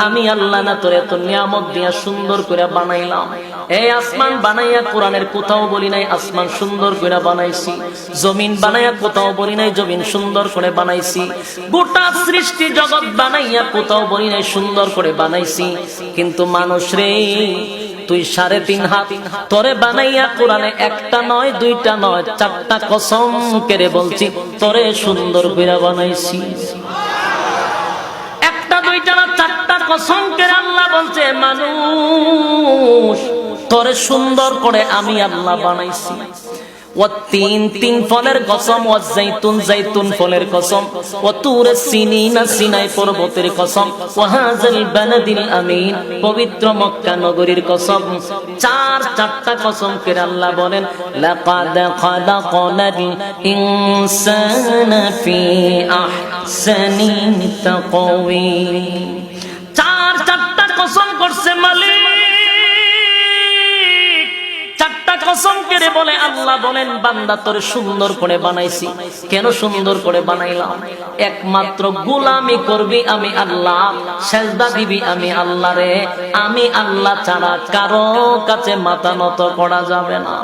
আমি আল্লাহ না তোর এত নিয়ামত দিয়া সুন্দর করে বানাইলাম। এই আসমান বানাইয়া কোরআনের কোথাও বলি নাই আসমান সুন্দর করে বানাইছি, জমিন বানাইয়া কোথাও বলি নাই জমিন সুন্দর করে বানাইছি, গোটা সৃষ্টি জগৎ বানাইয়া কোথাও বলি নাই সুন্দর করে বানাইছি। কিন্তু মানুষ রে, তুই 3.5 হাত তোরে বানাইয়া কোরআনে একটা নয় দুইটা নয় 4টা কসম করে বলছি তোরে সুন্দর করে বানাইছি। দুইটা না 4টা কসম করে আল্লাহ বলছে মানুষ তোরে সুন্দর করে আমি আল্লাহ বানাইছি। তিন ফলের কসম, জাইতুন ফলের কসম, তুরে সিনিনা সিনাই পর্বতের কসম, হাযাল বালাদিল আমিন পবিত্র মক্কা নগরীর কসম। 4টা কসম করে আল্লাহ বলেন লাকাদ খালাকনাল ইনসানা ফি আহসানি তাকওয়িম। 4টা কসম করছে মালিক। 4টা কসম করে বলে আল্লাহ বলেন বান্দা তোরে সুন্দর করে বানাইছি। কেন সুন্দর করে বানাইলাম? একমাত্র গোলামি করবি আমি আল্লাহ, সেজদা দিবি আমি আল্লাহ রে। আমি আল্লাহ ছাড়া কারো কাছে মাথা নত করা যাবে না।